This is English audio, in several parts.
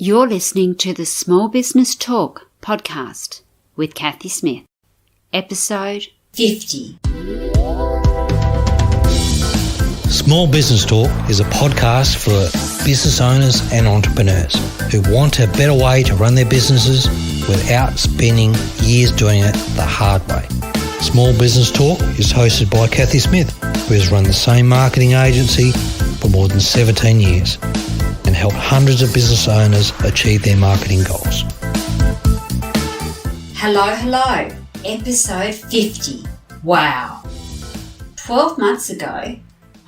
You're listening to the Small Business Talk podcast with Cathy Smith, episode 50. Small Business Talk is a podcast for business owners and entrepreneurs who want a better way to run their businesses without spending years doing it the hard way. Small Business Talk is hosted by Cathy Smith, who has run the same marketing agency for more than 17 years and helped hundreds of business owners achieve their marketing goals. Hello, episode 50. Wow. 12 months ago,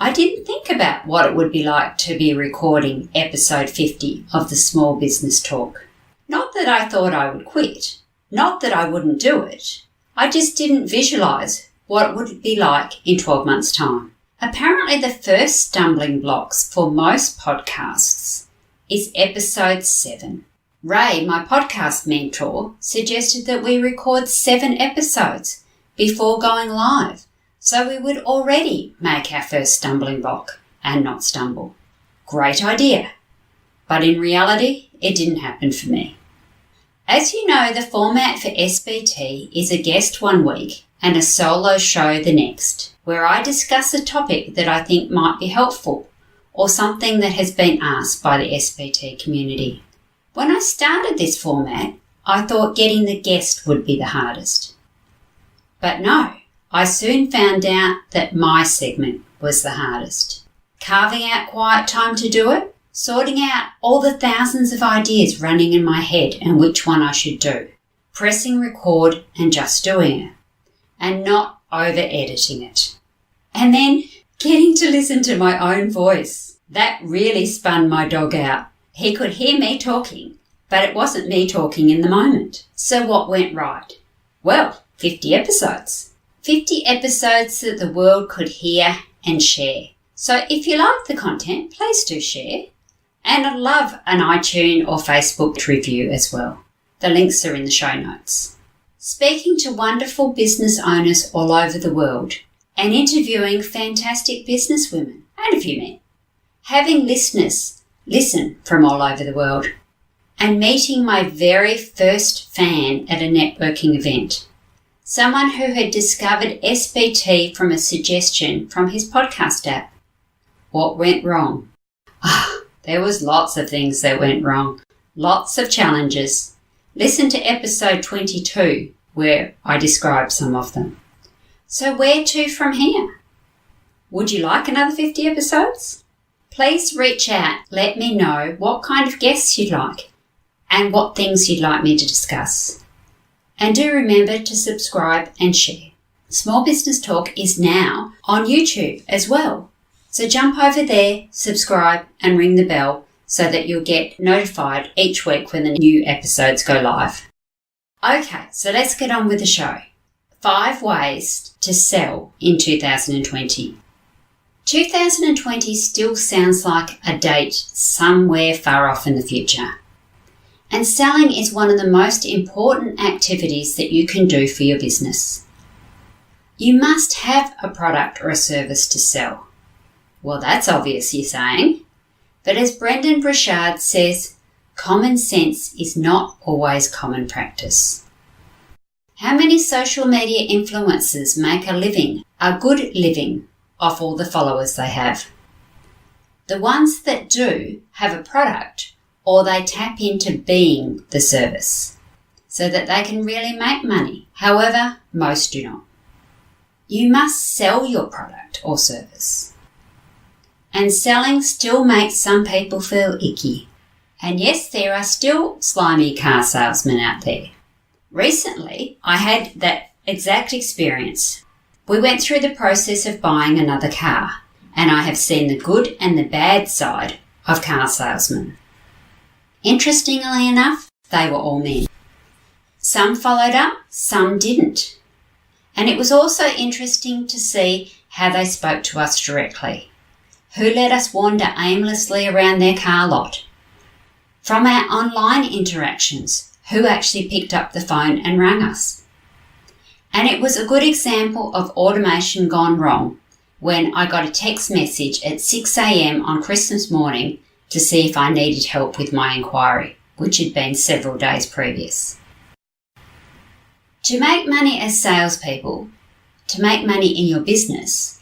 I didn't think about what it would be like to be recording episode 50 of the Small Business Talk. Not that I thought I would quit, not that I wouldn't do it. I just didn't visualise what it would be like in 12 months' time. Apparently the first stumbling blocks for most podcasts is episode 7. Ray, my podcast mentor, suggested that we record 7 episodes before going live, so we would already make our first stumbling block and not stumble. Great idea. But in reality, it didn't happen for me. As you know, the format for SBT is a guest one week and a solo show the next, where I discuss a topic that I think might be helpful or something that has been asked by the SBT community. When I started this format, I thought getting the guest would be the hardest. But no, I soon found out that my segment was the hardest. Carving out quiet time to do it, sorting out all the thousands of ideas running in my head and which one I should do, pressing record and just doing it, and not over-editing it. And then getting to listen to my own voice. That really spun my dog out. He could hear me talking, but it wasn't me talking in the moment. So what went right? Well, 50 episodes. 50 episodes that the world could hear and share. So if you like the content, please do share. And I'd love an iTunes or Facebook review as well. The links are in the show notes. Speaking to wonderful business owners all over the world and interviewing fantastic businesswomen and a few men. Having listeners listen from all over the world and meeting my very first fan at a networking event. Someone who had discovered SBT from a suggestion from his podcast app. What went wrong? There was lots of things that went wrong. Lots of challenges. Listen to episode 22 where I describe some of them. So where to from here? Would you like another 50 episodes? Please reach out, let me know what kind of guests you'd like and what things you'd like me to discuss. And do remember to subscribe and share. Small Business Talk is now on YouTube as well. So jump over there, subscribe and ring the bell so that you'll get notified each week when the new episodes go live. Okay, so let's get on with the show. 5 ways to sell in 2020. 2020 still sounds like a date somewhere far off in the future. And selling is one of the most important activities that you can do for your business. You must have a product or a service to sell. Well, that's obvious, you're saying. But as Brendon Burchard says, common sense is not always common practice. How many social media influencers make a good living, off all the followers they have? The ones that do have a product, or they tap into being the service, so that they can really make money. However, most do not. You must sell your product or service. And selling still makes some people feel icky. And yes, there are still slimy car salesmen out there. Recently, I had that exact experience. We went through the process of buying another car, and I have seen the good and the bad side of car salesmen. Interestingly enough, they were all men. Some followed up, some didn't. And it was also interesting to see how they spoke to us directly. Who let us wander aimlessly around their car lot? From our online interactions, who actually picked up the phone and rang us? And it was a good example of automation gone wrong when I got a text message at 6 a.m. on Christmas morning to see if I needed help with my inquiry. which had been several days previous. To make money as salespeople, to make money in your business,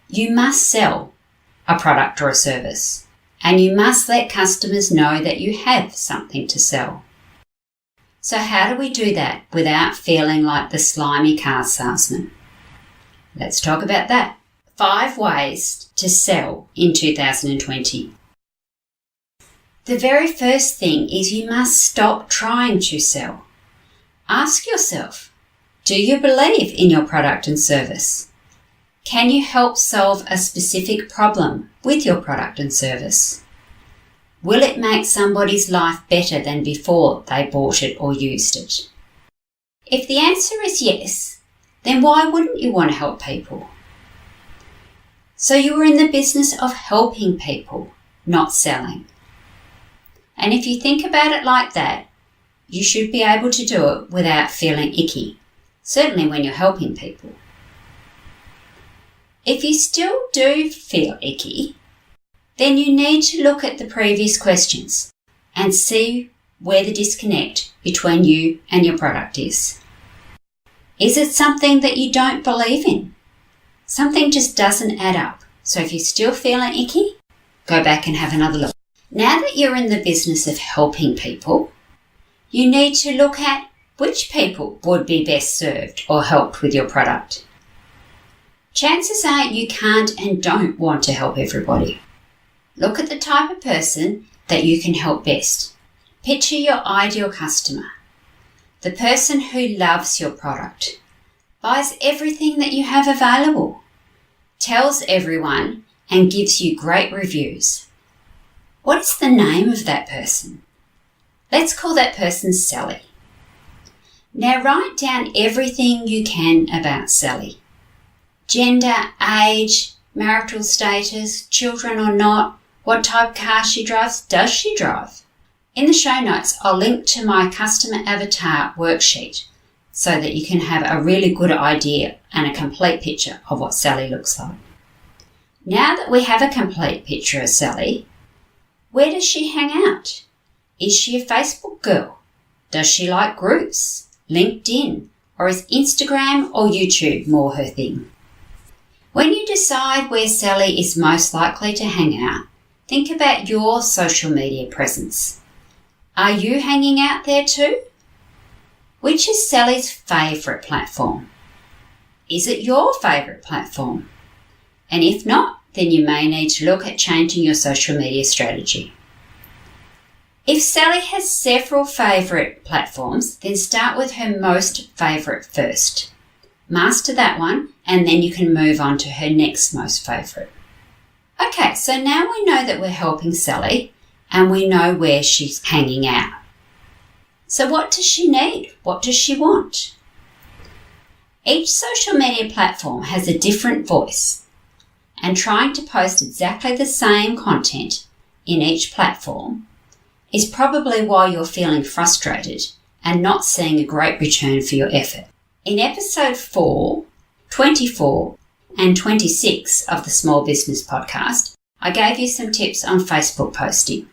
you must sell a product or a service, and you must let customers know that you have something to sell. So how do we do that without feeling like the slimy car salesman? Let's talk about that. 5 ways to sell in 2020. The very first thing is you must stop trying to sell. Ask yourself, do you believe in your product and service? Can you help solve a specific problem with your product and service? Will it make somebody's life better than before they bought it or used it? If the answer is yes, then why wouldn't you want to help people? So you are in the business of helping people, not selling. And if you think about it like that, you should be able to do it without feeling icky, certainly when you're helping people. If you still do feel icky, then you need to look at the previous questions and see where the disconnect between you and your product is. Is it something that you don't believe in? Something just doesn't add up. So if you're still feeling icky, go back and have another look. Now that you're in the business of helping people, you need to look at which people would be best served or helped with your product. Chances are you can't and don't want to help everybody. Look at the type of person that you can help best. Picture your ideal customer, the person who loves your product, buys everything that you have available, tells everyone and gives you great reviews. What is the name of that person? Let's call that person Sally. Now write down everything you can about Sally. Gender, age, marital status, children or not, what type of car she drives, does she drive? In the show notes, I'll link to my customer avatar worksheet so that you can have a really good idea and a complete picture of what Sally looks like. Now that we have a complete picture of Sally, where does she hang out? Is she a Facebook girl? Does she like groups, LinkedIn, or is Instagram or YouTube more her thing? When you decide where Sally is most likely to hang out, think about your social media presence. Are you hanging out there too? Which is Sally's favourite platform? Is it your favourite platform? And if not, then you may need to look at changing your social media strategy. If Sally has several favourite platforms, then start with her most favourite first. Master that one, and then you can move on to her next most favourite. Okay, so now we know that we're helping Sally, and we know where she's hanging out. So what does she need? What does she want? Each social media platform has a different voice, and trying to post exactly the same content in each platform is probably why you're feeling frustrated and not seeing a great return for your effort. In episode 4, 24 and 26 of the Small Business Podcast, I gave you some tips on Facebook posting.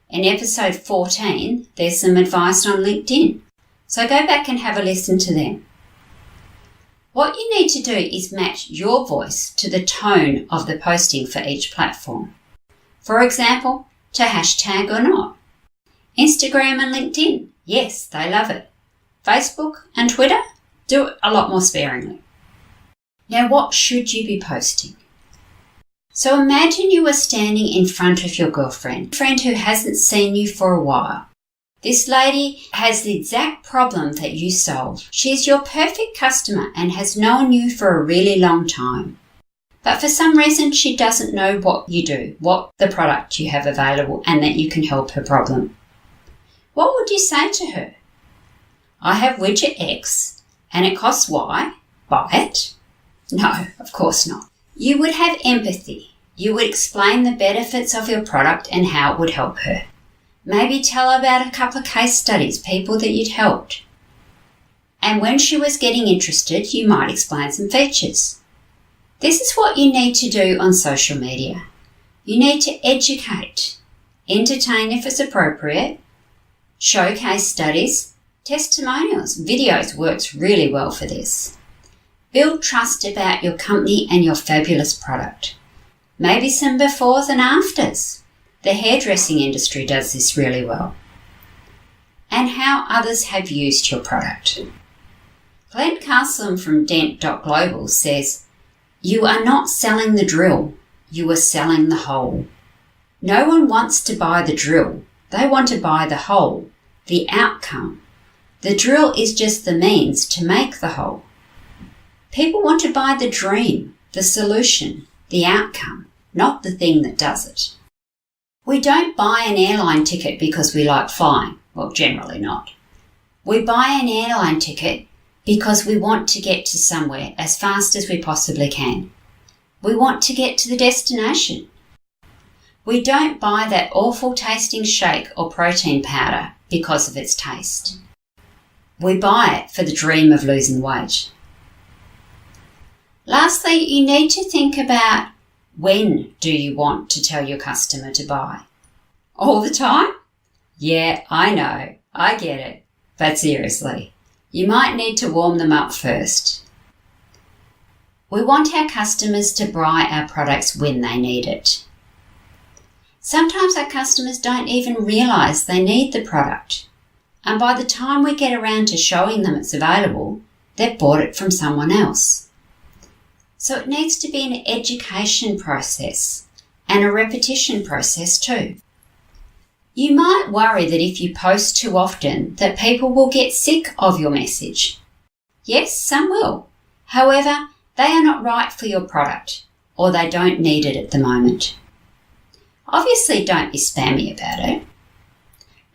In episode 14, there's some advice on LinkedIn. So go back and have a listen to them. What you need to do is match your voice to the tone of the posting for each platform. For example, to hashtag or not. Instagram and LinkedIn, yes, they love it. Facebook and Twitter, do it a lot more sparingly. Now, what should you be posting? So imagine you are standing in front of your girlfriend, a friend who hasn't seen you for a while. This lady has the exact problem that you solve. She's your perfect customer and has known you for a really long time. But for some reason, she doesn't know what you do, what the product you have available, and that you can help her problem. What would you say to her? I have widget X and it costs Y. Buy it? No, of course not. You would have empathy. You would explain the benefits of your product and how it would help her. Maybe tell her about a couple of case studies, people that you'd helped. And when she was getting interested, you might explain some features. This is what you need to do on social media. You need to educate, entertain if it's appropriate, showcase studies, testimonials, videos works really well for this. Build trust about your company and your fabulous product. Maybe some befores and afters. The hairdressing industry does this really well. And how others have used your product. Glenn Castle from Dent.Global says, "You are not selling the drill, you are selling the hole." No one wants to buy the drill, they want to buy the hole, the outcome. The drill is just the means to make the hole. People want to buy the dream, the solution, the outcome, not the thing that does it. We don't buy an airline ticket because we like flying. Well, generally not. We buy an airline ticket because we want to get to somewhere as fast as we possibly can. We want to get to the destination. We don't buy that awful tasting shake or protein powder because of its taste. We buy it for the dream of losing weight. Lastly, you need to think about, when do you want to tell your customer to buy? All the time? Yeah, I know, I get it. But seriously, you might need to warm them up first. We want our customers to buy our products when they need it. Sometimes our customers don't even realise they need the product, and by the time we get around to showing them it's available, they've bought it from someone else. So it needs to be an education process and a repetition process too. You might worry that if you post too often that people will get sick of your message. Yes, some will. However, they are not right for your product, or they don't need it at the moment. Obviously, don't be spammy about it.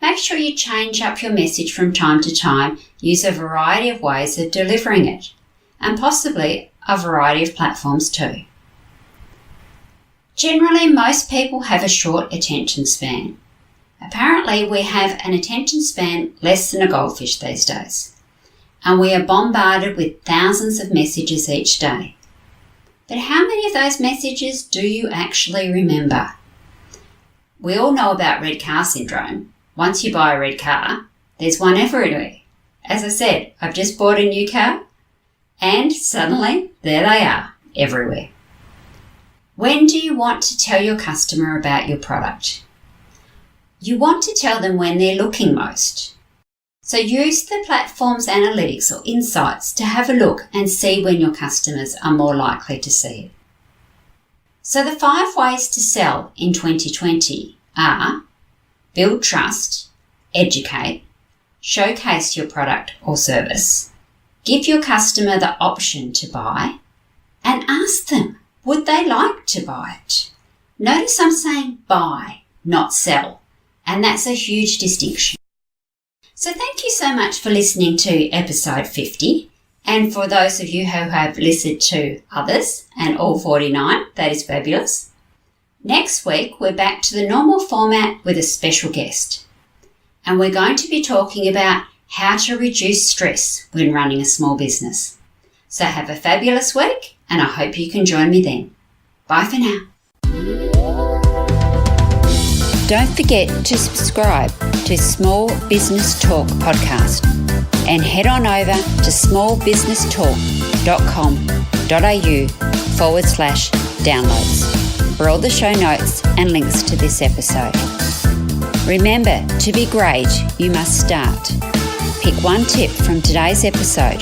Make sure you change up your message from time to time, use a variety of ways of delivering it, and possibly a variety of platforms too. Generally, most people have a short attention span. Apparently, we have an attention span less than a goldfish these days, and we are bombarded with thousands of messages each day. But how many of those messages do you actually remember? We all know about red car syndrome. Once you buy a red car, there's one everywhere. As I said, I've just bought a new car, and suddenly, there they are, everywhere. When do you want to tell your customer about your product? You want to tell them when they're looking most. So use the platform's analytics or insights to have a look and see when your customers are more likely to see it. So the 5 ways to sell in 2020 are: build trust, educate, showcase your product or service, give your customer the option to buy, and ask them, would they like to buy it? Notice I'm saying buy, not sell. And that's a huge distinction. So thank you so much for listening to episode 50. And for those of you who have listened to others and all 49, that is fabulous. Next week, we're back to the normal format with a special guest. And we're going to be talking about how to reduce stress when running a small business. So have a fabulous week, and I hope you can join me then. Bye for now. Don't forget to subscribe to Small Business Talk podcast and head on over to smallbusinesstalk.com.au/downloads for all the show notes and links to this episode. Remember, to be great, you must start. Pick one tip from today's episode,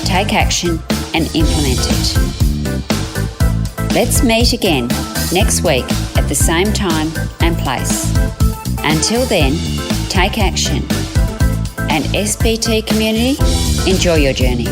take action and implement it. Let's meet again next week at the same time and place. Until then, take action. And SBT community, enjoy your journey.